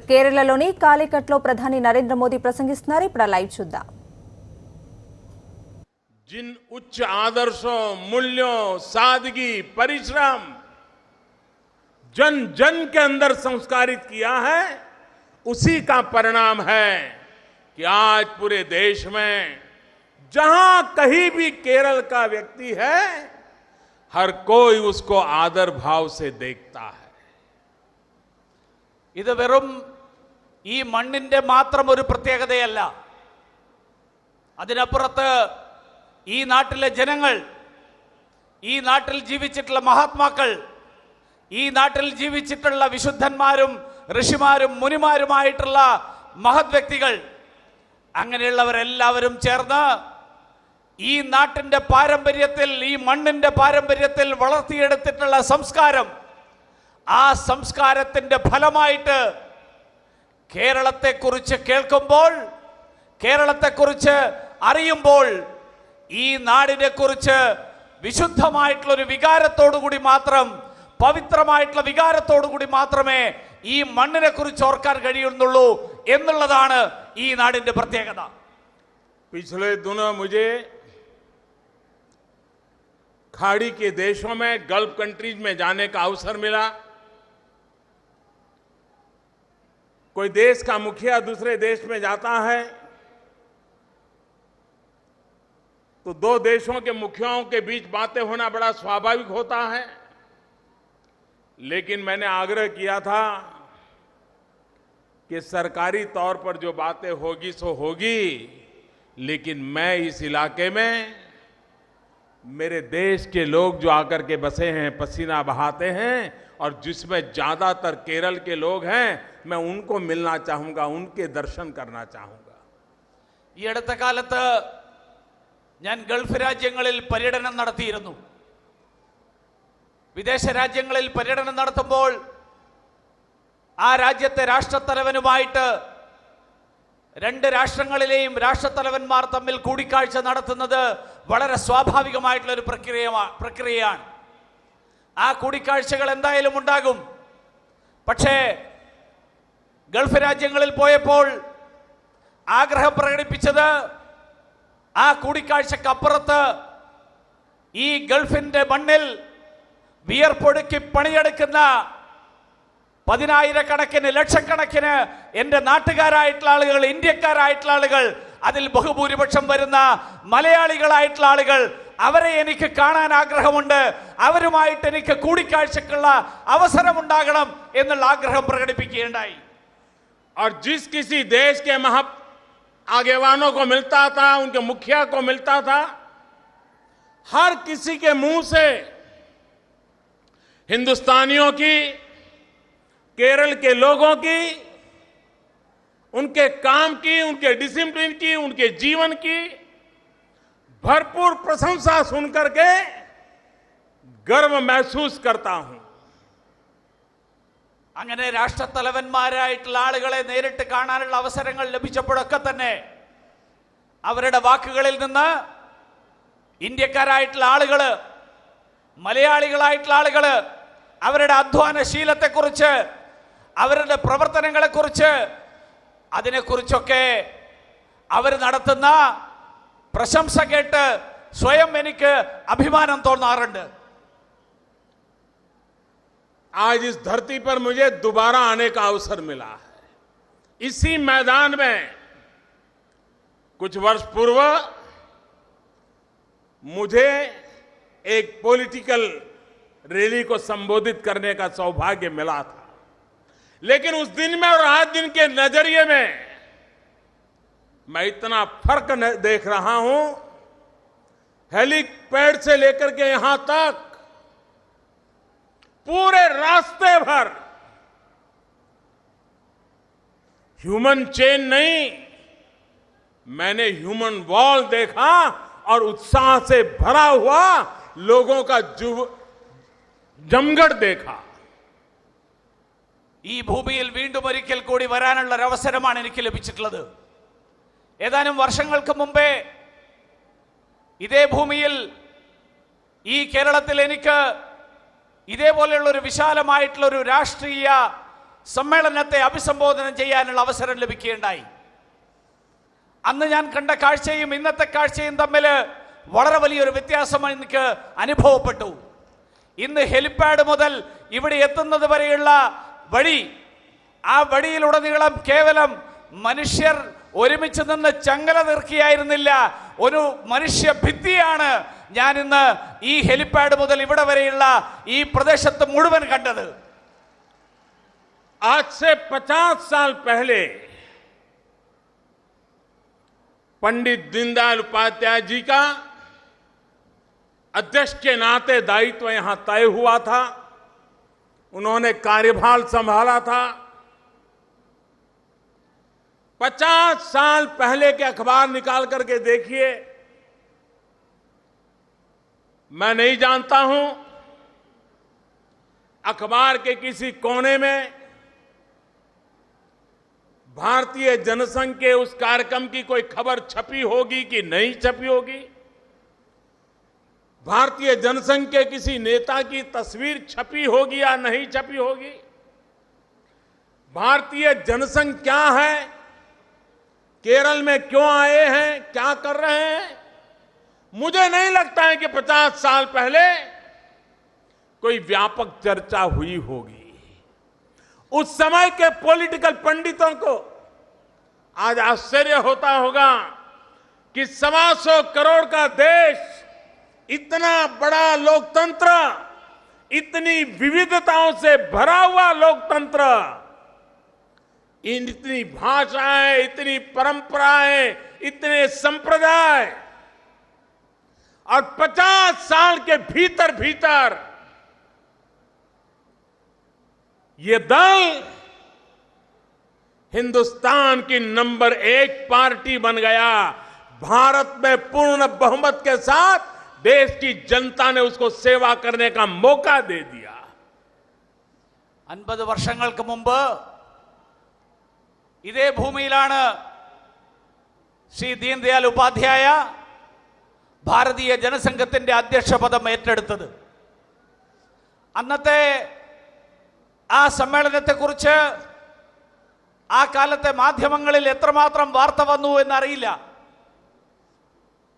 కేరళలోని కాలికట్లో ప్రధాని నరేంద్ర మోదీ ప్రసంగిస్తున్నారు. ఇప్పుడు లైవ్ చూద్దాం. जिन उच्च आदर्शों, मूल्यों, सादगी, परिश्रम जन जन के अंदर संस्कारित किया है, उसी का परिणाम है कि आज पूरे देश में जहां कहीं भी केरल का व्यक्ति है, हर कोई उसको आदर भाव से देखता है. ഇത് വെറും ഈ മണ്ണിന്റെ മാത്രം ഒരു പ്രത്യേകതയല്ല. അതിനപ്പുറത്ത് ഈ നാട്ടിലെ ജനങ്ങൾ, ഈ നാട്ടിൽ ജീവിച്ചിട്ടുള്ള മഹാത്മാക്കൾ, ഈ നാട്ടിൽ ജീവിച്ചിട്ടുള്ള വിശുദ്ധന്മാരും ഋഷിമാരും മുനിമാരുമായിട്ടുള്ള മഹത് വ്യക്തികൾ, അങ്ങനെയുള്ളവരെല്ലാവരും ചേർന്ന് ഈ നാട്ടിന്റെ പാരമ്പര്യത്തിൽ, ഈ മണ്ണിന്റെ പാരമ്പര്യത്തിൽ വളർത്തിയെടുത്തിട്ടുള്ള സംസ്കാരം, ആ സംസ്കാരത്തിന്റെ ഫലമായിട്ട് കേരളത്തെക്കുറിച്ച് കേൾക്കുമ്പോൾ, കേരളത്തെക്കുറിച്ച് അറിയുമ്പോൾ ഈ നാടിനെ കുറിച്ച് വിശുദ്ധമായിട്ടുള്ള ഒരു വികാരത്തോടു കൂടി മാത്രം, പവിത്രമായിട്ടുള്ള വികാരത്തോടു കൂടി മാത്രമേ ഈ മണ്ണിനെ കുറിച്ച് ഓർക്കാൻ കഴിയുന്നുള്ളൂ എന്നുള്ളതാണ് ഈ നാടിന്റെ പ്രത്യേകത. पिछले दिनों मुझे खाड़ी के देशों में, गल्फ कंट्रीज में जाने का अवसर मिला. कोई देश का मुखिया दूसरे देश में जाता है तो दो देशों के मुखियाओं के बीच बातें होना बड़ा स्वाभाविक होता है. लेकिन मैंने आग्रह किया था कि सरकारी तौर पर जो बातें होगी सो होगी, लेकिन मैं इस इलाके में मेरे देश के लोग जो आकर के बसे हैं, पसीना बहाते हैं, और जिसमें ज्यादातर केरल के लोग हैं, मैं उनको मिलना चाहूंगा, उनके दर्शन करना चाहूंगा. ഈ അടുത്ത കാലത്ത് ഞാൻ ഗൾഫ് രാജ്യങ്ങളിൽ പര്യടനം നടത്തിയിരുന്നു. വിദേശ രാജ്യങ്ങളിൽ പര്യടനം നടത്തുമ്പോൾ ആ രാജ്യത്തെ രാഷ്ട്രത്തലവനുമായിട്ട് രണ്ട് രാഷ്ട്രങ്ങളിലെയും രാഷ്ട്രത്തലവന്മാർ തമ്മിൽ കൂടിക്കാഴ്ച നടത്തുന്നത് വളരെ സ്വാഭാവികമായിട്ടുള്ള ഒരു പ്രക്രിയയാണ്. ആ കൂടിക്കാഴ്ചകൾ എന്തായാലും ഉണ്ടാകും. പക്ഷേ ഗൾഫ് രാജ്യങ്ങളിൽ പോയപ്പോൾ ആഗ്രഹം പ്രകടിപ്പിച്ചത്, ആ കൂടിക്കാഴ്ചക്കപ്പുറത്ത് ഈ ഗൾഫിന്റെ മണ്ണിൽ വിയർപ്പൊടുക്കി പണിയെടുക്കുന്ന പതിനായിരക്കണക്കിന്, ലക്ഷക്കണക്കിന് എൻ്റെ നാട്ടുകാരായിട്ടുള്ള ആളുകൾ, ഇന്ത്യക്കാരായിട്ടുള്ള ആളുകൾ, അതിൽ ബഹുഭൂരിപക്ഷം വരുന്ന മലയാളികളായിട്ടുള്ള ആളുകൾ, അവരെ എനിക്ക് കാണാൻ ആഗ്രഹമുണ്ട്, അവരുമായിട്ട് എനിക്ക് കൂടിക്കാഴ്ചക്കുള്ള അവസരമുണ്ടാകണം എന്നുള്ള ആഗ്രഹം പ്രകടിപ്പിക്കുകയുണ്ടായി. और जिस किसी देश के आगेवानों को मिलता था, उनके मुखिया को मिलता था, हर किसी के मुंह से हिंदुस्तानियों की, केरल के लोगों की, उनके काम की, उनके डिसिप्लिन की, उनके जीवन की भरपूर प्रशंसा सुनकर के गर्व महसूस करता हूं. അങ്ങനെ രാഷ്ട്രത്തലവന്മാരായിട്ടുള്ള ആളുകളെ നേരിട്ട് കാണാനുള്ള അവസരങ്ങൾ ലഭിച്ചപ്പോഴൊക്കെ തന്നെ അവരുടെ വാക്കുകളിൽ നിന്ന് ഇന്ത്യക്കാരായിട്ടുള്ള ആളുകള്, മലയാളികളായിട്ടുള്ള ആളുകള് അവരുടെ അധ്വാനശീലത്തെക്കുറിച്ച്, അവരുടെ പ്രവർത്തനങ്ങളെക്കുറിച്ച്, അതിനെക്കുറിച്ചൊക്കെ അവർ നടത്തുന്ന പ്രശംസ കേട്ട് സ്വയം എനിക്ക് അഭിമാനം തോന്നാറുണ്ട്. आज इस धरती पर मुझे दोबारा आने का अवसर मिला है. इसी मैदान में कुछ वर्ष पूर्व मुझे एक पॉलिटिकल रैली को संबोधित करने का सौभाग्य मिला था. लेकिन उस दिन में और आज दिन के नजरिए में मैं इतना फर्क देख रहा हूं. हेलीपैड से लेकर के यहां तक पूरे रास्ते भर ह्यूमन चेन नहीं, मैंने ह्यूमन वॉल देखा और उत्साह से भरा हुआ लोगों का जमघट देखा. ഈ ഭൂമിയിൽ വീണ്ടും ഒരിക്കൽ കൂടി വരാനുള്ള ഒരു അവസരമാണ് എനിക്ക് ലഭിച്ചിട്ടുള്ളത്. ഏതാനും വർഷങ്ങൾക്ക് മുമ്പേ ഇതേ ഭൂമിയിൽ, ഈ കേരളത്തിൽ എനിക്ക് ഇതേപോലെയുള്ള ഒരു വിശാലമായിട്ടുള്ള ഒരു രാഷ്ട്രീയ സമ്മേളനത്തെ അഭിസംബോധന ചെയ്യാനുള്ള അവസരം ലഭിക്കുകയുണ്ടായി. അന്ന് ഞാൻ കണ്ട കാഴ്ചയും ഇന്നത്തെ കാഴ്ചയും തമ്മിൽ വളരെ വലിയൊരു വ്യത്യാസം എനിക്ക് അനുഭവപ്പെട്ടു. ഇന്ന് ഹെലിപ്പാഡ് മുതൽ ഇവിടെ എത്തുന്നത് വരെയുള്ള വഴി, ആ വഴിയിലുടനീളം കേവലം മനുഷ്യർ ഒരുമിച്ച് നിന്ന് ചങ്ങല തീർക്കുകയായിരുന്നില്ല, ഒരു മനുഷ്യ ഭിത്തിയാണ് ഞാൻ ഇന്ന് ഈ ഹെലിപ്പാഡ് മുതൽ ഇവിടെ വരെയുള്ള ഈ പ്രദേശത്ത് മുഴുവൻ കണ്ടത്. आज से 50 साल पहले पंडित दीनदयाल उपाध्याय जी का अध्यक्ष के नाते दायित्व यहां तय हुआ था. उन्होंने कार्यभार संभाला था. 50 साल पहले के अखबार निकाल करके देखिए. मैं नहीं जानता हूं अखबार के किसी कोने में भारतीय जनसंघ के उस कार्यक्रम की कोई खबर छपी होगी कि नहीं छपी होगी. भारतीय जनसंघ के किसी नेता की तस्वीर छपी होगी या नहीं छपी होगी. भारतीय जनसंघ क्या है, केरल में क्यों आए हैं, क्या कर रहे हैं, मुझे नहीं लगता है कि 50 साल पहले कोई व्यापक चर्चा हुई होगी. उस समय के पॉलिटिकल पंडितों को आज आश्चर्य होता होगा कि 125 करोड़ का देश, इतना बड़ा लोकतंत्र, इतनी विविधताओं से भरा हुआ लोकतंत्र, इतनी भाषाएं, इतनी परंपराएं, इतने संप्रदाय, और 50 साल के भीतर भीतर ये दल हिंदुस्तान की नंबर 1 पार्टी बन गया. भारत में पूर्ण बहुमत के साथ देश की जनता ने उसको सेवा करने का मौका दे दिया. 50 വർഷങ്ങൾക്ക് മുമ്പ് ഇതേ ഭൂമിയിലാണ് ശ്രീ ദീൻദയാൽ ഉപാധ്യായ ഭാരതീയ ജനസംഘത്തിന്റെ അധ്യക്ഷ പദം ഏറ്റെടുത്തത്. അന്നത്തെ ആ സമ്മേളനത്തെക്കുറിച്ച് ആ കാലത്തെ മാധ്യമങ്ങളിൽ എത്രമാത്രം വാർത്ത വന്നു എന്നറിയില്ല.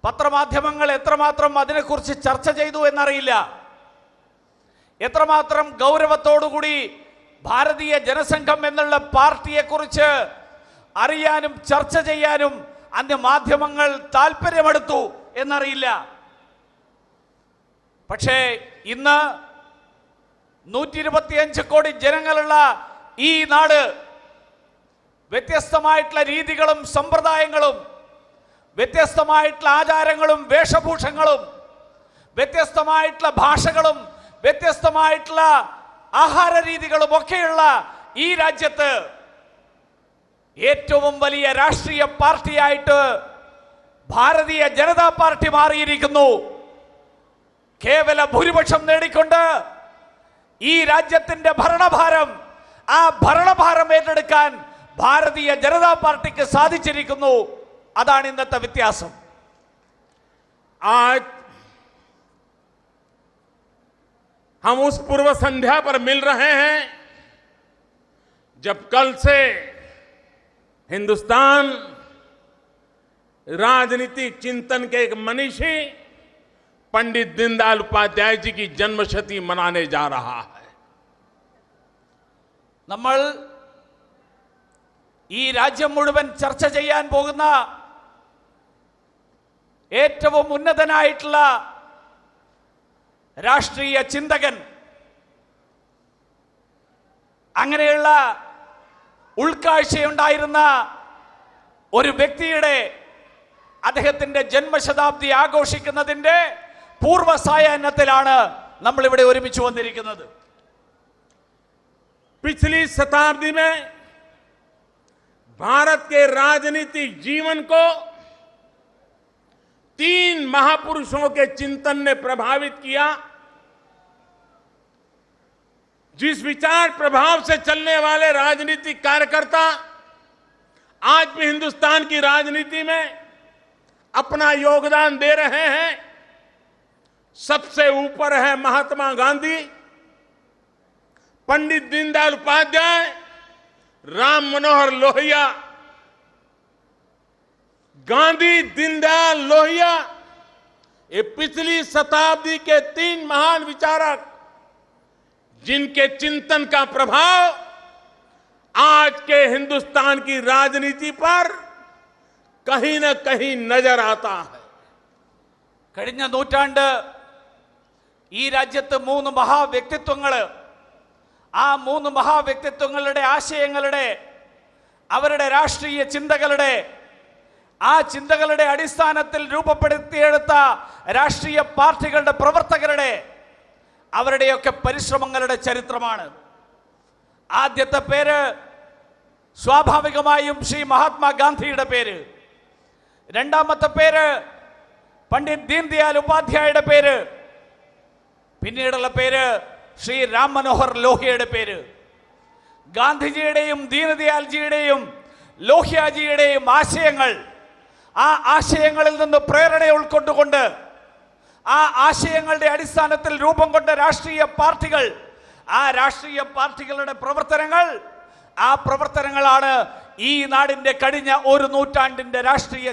പത്രമാധ്യമങ്ങൾ എത്രമാത്രം അതിനെക്കുറിച്ച് ചർച്ച ചെയ്തു എന്നറിയില്ല. എത്രമാത്രം ഗൗരവത്തോടുകൂടി ഭാരതീയ ജനസംഘം എന്നുള്ള പാർട്ടിയെക്കുറിച്ച് അറിയാനും ചർച്ച ചെയ്യാനും അന്ന് മാധ്യമങ്ങൾ താല്പര്യമെടുത്തു എന്നറിയില്ല. പക്ഷേ ഇന്ന് 125 കോടി ജനങ്ങളുള്ള ഈ നാട് വ്യത്യസ്തമായിട്ടുള്ള രീതികളും സമ്പ്രദായങ്ങളും, വ്യത്യസ്തമായിട്ടുള്ള ആചാരങ്ങളും വേഷഭൂഷങ്ങളും, വ്യത്യസ്തമായിട്ടുള്ള ഭാഷകളും, വ്യത്യസ്തമായിട്ടുള്ള ആഹാര രീതികളും ഒക്കെയുള്ള ഈ രാജ്യത്ത് ഏറ്റവും വലിയ രാഷ്ട്രീയ പാർട്ടിയായിട്ട് ഭാരതീയ ജനതാ പാർട്ടി മാറിയിരിക്കുന്നു. കേവല ഭൂരിപക്ഷം നേടിക്കൊണ്ട് ഈ രാജ്യത്തിന്റെ ഭരണഭാരം, ആ ഭരണഭാരം ഏറ്റെടുക്കാൻ ഭാരതീയ ജനതാ പാർട്ടിക്ക് സാധിച്ചിരിക്കുന്നു. അതാണ് ഇന്നത്തെ വ്യത്യാസം. आज हम उस पूर्व संध्या पर मिल रहे हैं जब कल से हिंदुस्तान राजनीतिक चिंतन के एक मनीषी पंडित दीनदयाल उपाध्याय जी की जन्मशती मनाने जा रहा है. നമ്മൾ ഈ രാജ്യം മുഴുവൻ ചർച്ച ചെയ്യാൻ പോകുന്ന ഏറ്റവും ഉന്നതനായിട്ടുള്ള രാഷ്ട്രീയ ചിന്തകൻ, അങ്ങനെയുള്ള ഉൾക്കാഴ്ചയുണ്ടായിരുന്ന ഒരു വ്യക്തിയുടെ അദ്ദേഹത്തിന്റെ ജന്മശതാബ്ദി ആഘോഷിക്കുന്നതിന്റെ പൂർവ്വ സായാഹ്നത്തിലാണ് നമ്മൾ ഇവിടെ ഒരുമിച്ച് വന്നിരിക്കുന്നത്. पिछली शताब्दी में भारत के राजनीतिक जीवन को 3 महापुरुषों के चिंतन ने प्रभावित किया. जिस विचार प्रभाव से चलने वाले राजनीतिक कार्यकर्ता आज भी हिंदुस्तान की राजनीति में अपना योगदान दे रहे हैं, सबसे ऊपर है महात्मा गांधी, पंडित दीनदयाल उपाध्याय राम मनोहर लोहिया, गांधी दीनदयाल लोहिया, ये पिछली शताब्दी के 3 महान विचारक जिनके चिंतन का प्रभाव आज के हिंदुस्तान की राजनीति पर कहीं न कहीं नजर आता है। കഴിഞ്ഞ നൂറ്റാണ്ട് ഈ രാജ്യത്ത് 3 മഹാവ്യക്തിത്വങ്ങൾ, ആ 3 മഹാവ്യക്തിത്വങ്ങളുടെ ആശയങ്ങളുടെ, അവരുടെ രാഷ്ട്രീയ ചിന്തകളുടെ, ആ ചിന്തകളുടെ അടിസ്ഥാനത്തിൽ രൂപപ്പെടുത്തിയെടുത്ത രാഷ്ട്രീയ പാർട്ടികളുടെ പ്രവർത്തകരുടെ, അവരുടെയൊക്കെ പരിശ്രമങ്ങളുടെ ചരിത്രമാണ്. ആദ്യത്തെ പേര് സ്വാഭാവികമായും ശ്രീ മഹാത്മാഗാന്ധിയുടെ പേര്, രണ്ടാമത്തെ പേര് പണ്ഡിറ്റ് ദീൻദയാൽ ഉപാധ്യായയുടെ പേര്, പിന്നീടുള്ള പേര് ശ്രീ രാം മനോഹർ ലോഹ്യയുടെ പേര്. ഗാന്ധിജിയുടെയും ദീനദയാൽജിയുടെയും ലോഹ്യാജിയുടെയും ആശയങ്ങൾ, ആ ആശയങ്ങളിൽ നിന്ന് പ്രേരണ ഉൾക്കൊണ്ടുകൊണ്ട് ആ ആശയങ്ങളുടെ അടിസ്ഥാനത്തിൽ രൂപം കൊണ്ട രാഷ്ട്രീയ പാർട്ടികൾ, ആ രാഷ്ട്രീയ പാർട്ടികളുടെ പ്രവർത്തനങ്ങൾ, ആ പ്രവർത്തനങ്ങളാണ് ഈ നാടിന്റെ കഴിഞ്ഞ 1 നൂറ്റാണ്ടിന്റെ രാഷ്ട്രീയ